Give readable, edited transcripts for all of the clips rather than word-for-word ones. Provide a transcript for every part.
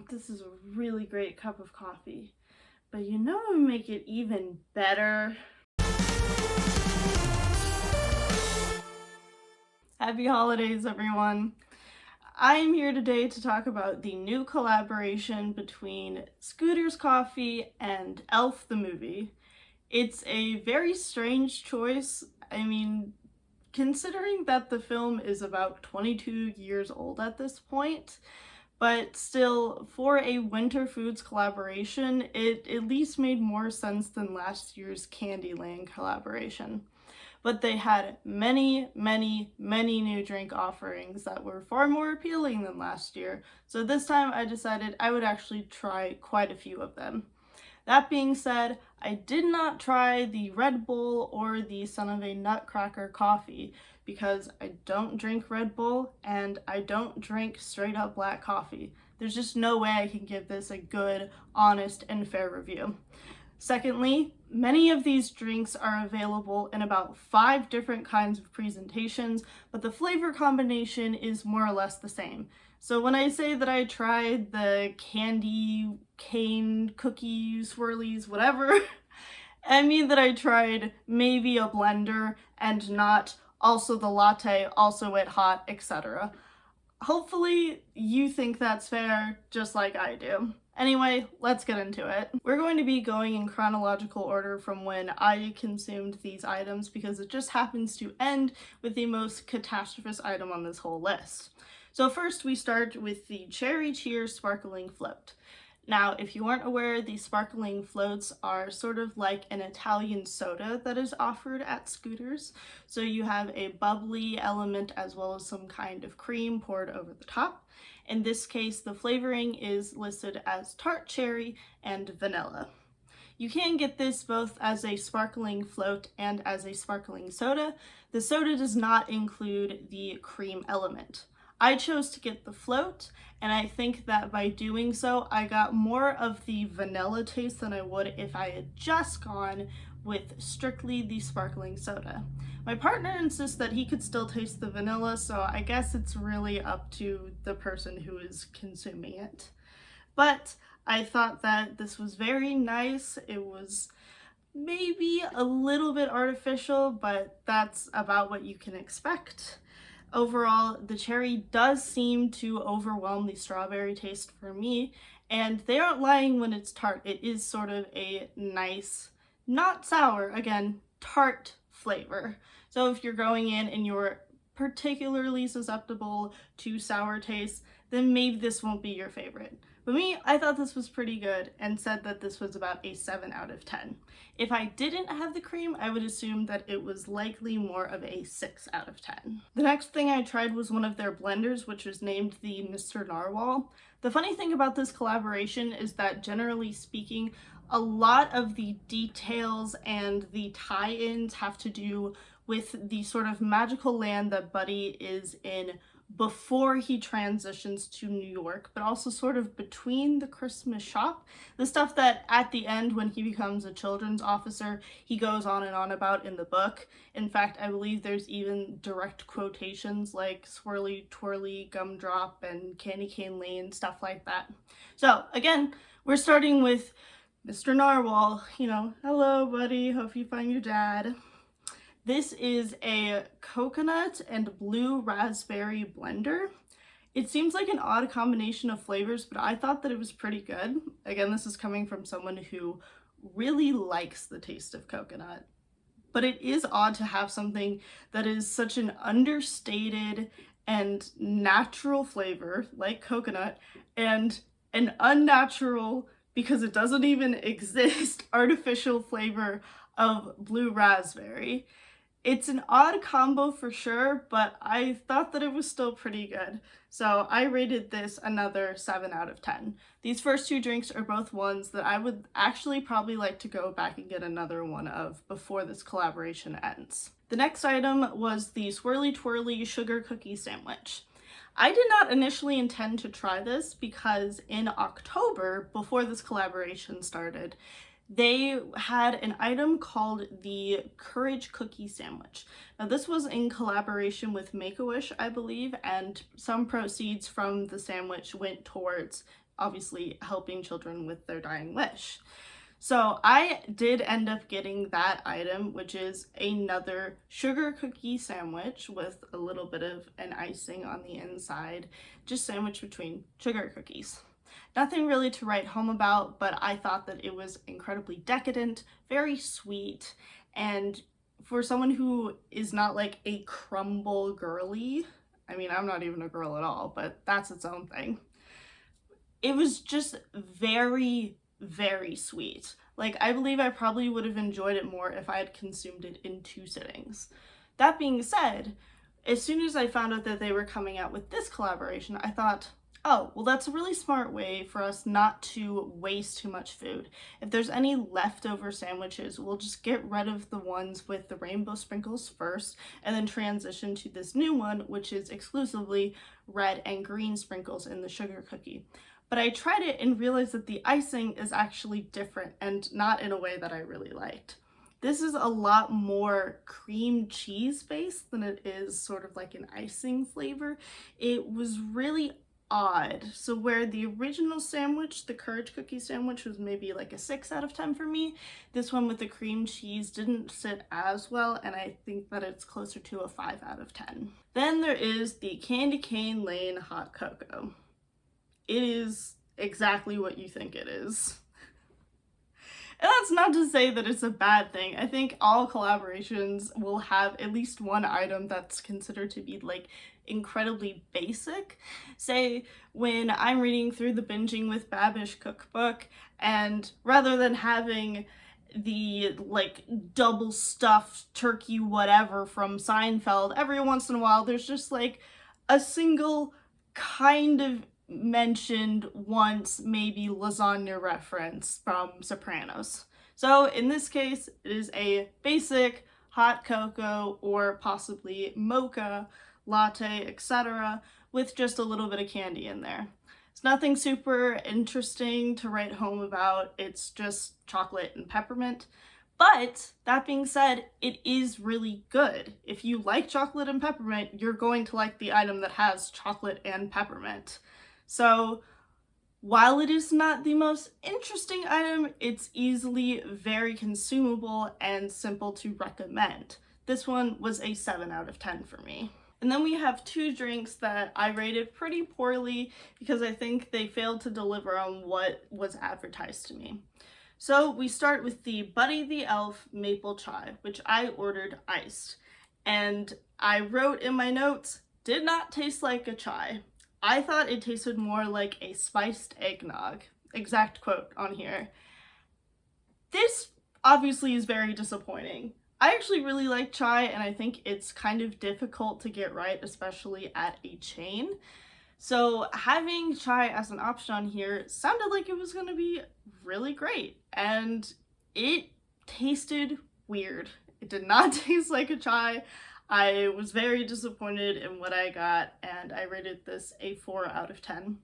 This is a really great cup of coffee. But you know what would make it even better? Happy holidays, everyone. I'm here today to talk about the new collaboration between Scooter's Coffee and Elf the movie. It's a very strange choice. I mean, considering that the film is about 22 years old at this point, but still, for a Winter Foods collaboration, it at least made more sense than last year's Candyland collaboration. But they had many, many, many new drink offerings that were far more appealing than last year, so this time I decided I would actually try quite a few of them. That being said, I did not try the Red Bull or the Son of a Nutcracker coffee because I don't drink Red Bull and I don't drink straight up black coffee. There's just no way I can give this a good, honest, and fair review. Secondly, many of these drinks are available in about 5 different kinds of presentations, but the flavor combination is more or less the same. So when I say that I tried the candy, cane, cookie, swirlies, whatever, I mean that I tried maybe a blender and not also the latte, also it hot, etc. Hopefully you think that's fair, just like I do. Anyway, let's get into it. We're going to be going in chronological order from when I consumed these items because it just happens to end with the most catastrophist item on this whole list. So first we start with the Cherry Cheers Sparkling Float. Now, if you aren't aware, these sparkling floats are sort of like an Italian soda that is offered at Scooters. So you have a bubbly element as well as some kind of cream poured over the top. In this case, the flavoring is listed as tart cherry and vanilla. You can get this both as a sparkling float and as a sparkling soda. The soda does not include the cream element. I chose to get the float, and I think that by doing so, I got more of the vanilla taste than I would if I had just gone with strictly the sparkling soda. My partner insists that he could still taste the vanilla, so I guess it's really up to the person who is consuming it. But I thought that this was very nice. It was maybe a little bit artificial, but that's about what you can expect. Overall, the cherry does seem to overwhelm the strawberry taste for me, and they aren't lying when it's tart. It is sort of a nice, not sour, again, tart flavor. So if you're going in and you're particularly susceptible to sour taste, then maybe this won't be your favorite. But me, I thought this was pretty good and said that this was about a 7 out of 10. If I didn't have the cream, I would assume that it was likely more of a 6 out of 10. The next thing I tried was one of their blenders, which was named the Mr. Narwhal. The funny thing about this collaboration is that generally speaking, a lot of the details and the tie-ins have to do with the sort of magical land that Buddy is in before he transitions to New York, but also sort of between the Christmas shop. The stuff that at the end, when he becomes a children's officer, he goes on and on about in the book. In fact, I believe there's even direct quotations like swirly twirly gumdrop and candy cane lane, stuff like that. So again, we're starting with Mr. Narwhal, hello buddy, hope you find your dad. This is a coconut and blue raspberry blender. It seems like an odd combination of flavors, but I thought that it was pretty good. Again, this is coming from someone who really likes the taste of coconut. But it is odd to have something that is such an understated and natural flavor, like coconut, and an unnatural, because it doesn't even exist, artificial flavor of blue raspberry. It's an odd combo for sure, but I thought that it was still pretty good. So I rated this another 7 out of 10. These first 2 drinks are both ones that I would actually probably like to go back and get another one of before this collaboration ends. The next item was the Swirly Twirly Sugar Cookie Sandwich. I did not initially intend to try this because in October, before this collaboration started, they had an item called the Courage Cookie Sandwich. Now this was in collaboration with Make-A-Wish, I believe, and some proceeds from the sandwich went towards obviously helping children with their dying wish. So I did end up getting that item, which is another sugar cookie sandwich with a little bit of an icing on the inside, just sandwiched between sugar cookies. Nothing really to write home about, but I thought that it was incredibly decadent, very sweet, and for someone who is not like a crumble girly, I mean, I'm not even a girl at all, but that's its own thing. It was just very, very sweet. Like, I believe I probably would have enjoyed it more if I had consumed it in 2 sittings. That being said, as soon as I found out that they were coming out with this collaboration, I thought, oh, well, that's a really smart way for us not to waste too much food. If there's any leftover sandwiches, we'll just get rid of the ones with the rainbow sprinkles first, and then transition to this new one, which is exclusively red and green sprinkles in the sugar cookie. But I tried it and realized that the icing is actually different and not in a way that I really liked. This is a lot more cream cheese based than it is sort of like an icing flavor. It was really odd. So where the original sandwich, the courage cookie sandwich, was maybe like a 6 out of 10 for me, this one with the cream cheese didn't sit as well, and I think that it's closer to a 5 out of 10. Then there is the Candy Cane Lane Hot Cocoa. It is exactly what you think it is. And that's not to say that it's a bad thing. I think all collaborations will have at least one item that's considered to be like incredibly basic. Say when I'm reading through the Binging with Babish cookbook, and rather than having the like double stuffed turkey whatever from Seinfeld, every once in a while there's just like a single kind of mentioned once maybe lasagna reference from Sopranos. So in this case, it is a basic hot cocoa or possibly mocha latte, etc., with just a little bit of candy in there. It's nothing super interesting to write home about. It's just chocolate and peppermint. But that being said, it is really good. If you like chocolate and peppermint, you're going to like the item that has chocolate and peppermint. So while it is not the most interesting item, it's easily very consumable and simple to recommend. This one was a 7 out of 10 for me. And then we have 2 drinks that I rated pretty poorly because I think they failed to deliver on what was advertised to me. So we start with the Buddy the Elf Maple Chai, which I ordered iced. And I wrote in my notes, did not taste like a chai. I thought it tasted more like a spiced eggnog. Exact quote on here. This obviously is very disappointing. I actually really like chai, and I think it's kind of difficult to get right, especially at a chain. So having chai as an option on here sounded like it was going to be really great, and it tasted weird. It did not taste like a chai. I was very disappointed in what I got, and I rated this a 4 out of 10.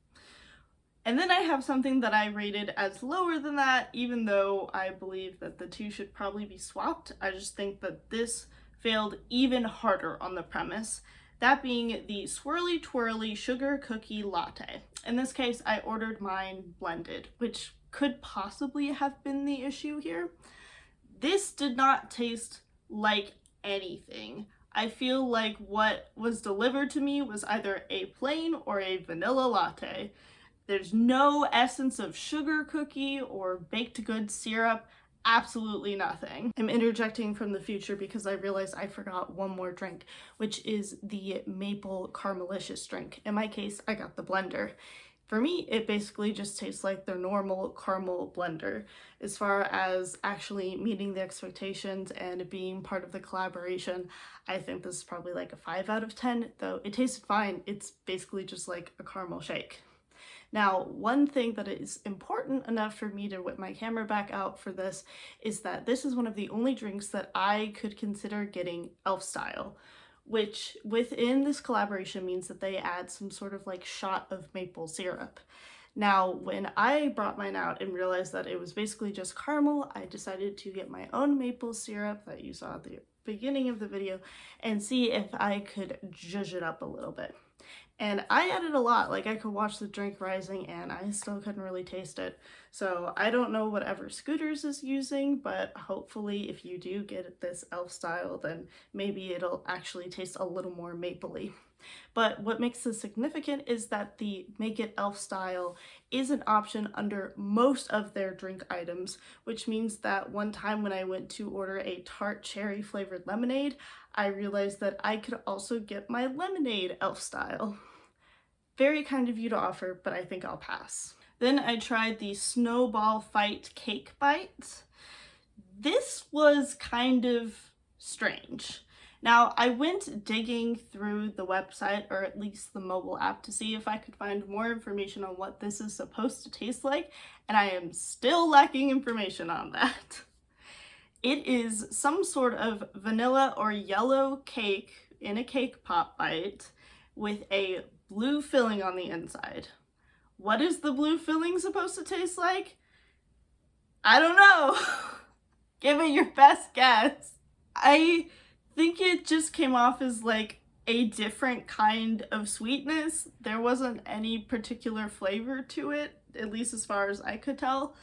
And then I have something that I rated as lower than that, even though I believe that the 2 should probably be swapped. I just think that this failed even harder on the premise. That being the Swirly Twirly Sugar Cookie Latte. In this case, I ordered mine blended, which could possibly have been the issue here. This did not taste like anything. I feel like what was delivered to me was either a plain or a vanilla latte. There's no essence of sugar cookie or baked goods syrup, absolutely nothing. I'm interjecting from the future because I realized I forgot one more drink, which is the maple caramelicious drink. In my case, I got the blender. For me, it basically just tastes like their normal caramel blender. As far as actually meeting the expectations and being part of the collaboration, I think this is probably like a 5 out of 10, though it tasted fine. It's basically just like a caramel shake. Now, one thing that is important enough for me to whip my camera back out for this is that this is one of the only drinks that I could consider getting elf style, which within this collaboration means that they add some sort of like shot of maple syrup. Now, when I brought mine out and realized that it was basically just caramel, I decided to get my own maple syrup that you saw at the beginning of the video and see if I could zhuzh it up a little bit. And I added a lot, like I could watch the drink rising and I still couldn't really taste it. So I don't know whatever Scooters is using, but hopefully if you do get this elf style, then maybe it'll actually taste a little more mapley. But what makes this significant is that the Make It Elf style is an option under most of their drink items, which means that one time when I went to order a tart cherry flavored lemonade, I realized that I could also get my lemonade elf style. Very kind of you to offer, but I think I'll pass. Then I tried the Snowball Fight Cake Bite. This was kind of strange. Now, I went digging through the website, or at least the mobile app, to see if I could find more information on what this is supposed to taste like, and I am still lacking information on that. It is some sort of vanilla or yellow cake in a cake pop bite with a blue filling on the inside. What is the blue filling supposed to taste like? I don't know. Give it your best guess. I think it just came off as like a different kind of sweetness. There wasn't any particular flavor to it, at least as far as I could tell.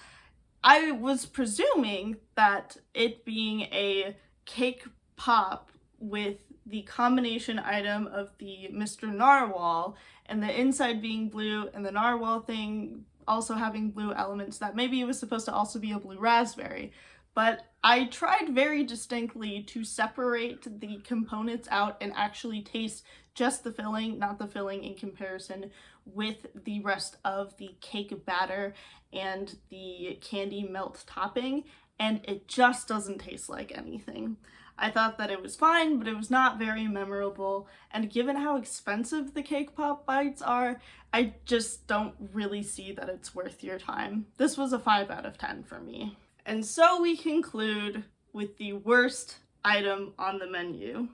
I was presuming that it being a cake pop with the combination item of the Mr. Narwhal and the inside being blue and the narwhal thing also having blue elements, that maybe it was supposed to also be a blue raspberry. But I tried very distinctly to separate the components out and actually taste just the filling, not the filling in comparison with the rest of the cake batter and the candy melt topping, and it just doesn't taste like anything. I thought that it was fine, but it was not very memorable, and given how expensive the cake pop bites are, I just don't really see that it's worth your time. This was a 5 out of 10 for me. And so we conclude with the worst item on the menu.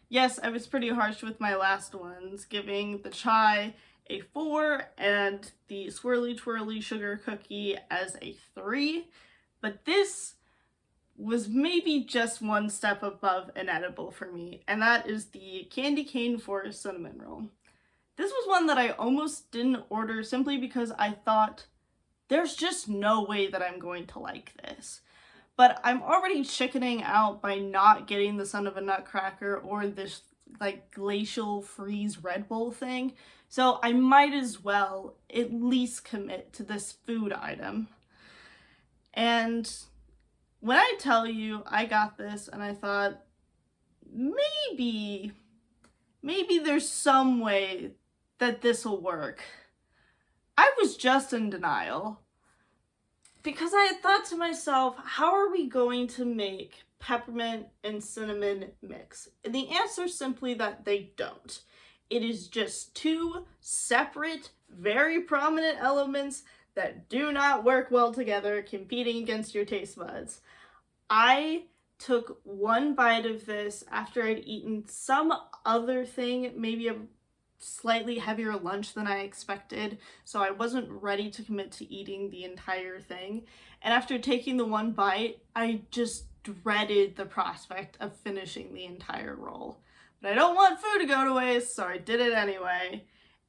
Yes, I was pretty harsh with my last ones, giving the chai a 4 and the swirly twirly sugar cookie as a 3, but this was maybe just one step above inedible for me, and that is the candy cane forest cinnamon roll. This was one that I almost didn't order simply because I thought, there's just no way that I'm going to like this. But I'm already chickening out by not getting the Son of a Nutcracker or this like glacial freeze Red Bull thing. So I might as well at least commit to this food item. And when I tell you I got this and I thought, maybe there's some way that this will work, I was just in denial. Because I had thought to myself, how are we going to make peppermint and cinnamon mix? And the answer is simply that they don't. It is just two separate, very prominent elements that do not work well together, competing against your taste buds. I took one bite of this after I'd eaten some other thing, maybe a slightly heavier lunch than I expected, so I wasn't ready to commit to eating the entire thing. And after taking the one bite, I just dreaded the prospect of finishing the entire roll. But I don't want food to go to waste, so I did it anyway.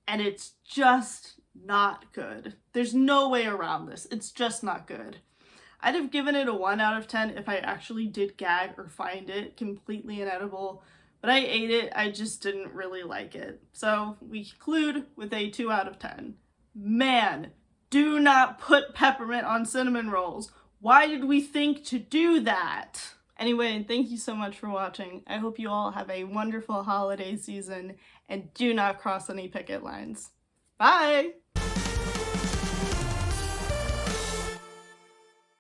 And it's just not good. There's no way around this. It's just not good. I'd have given it a 1 out of 10 if I actually did gag or find it completely inedible. But I ate it, I just didn't really like it. So we conclude with a 2 out of 10. Man, do not put peppermint on cinnamon rolls. Why did we think to do that? Anyway, thank you so much for watching. I hope you all have a wonderful holiday season and do not cross any picket lines. Bye!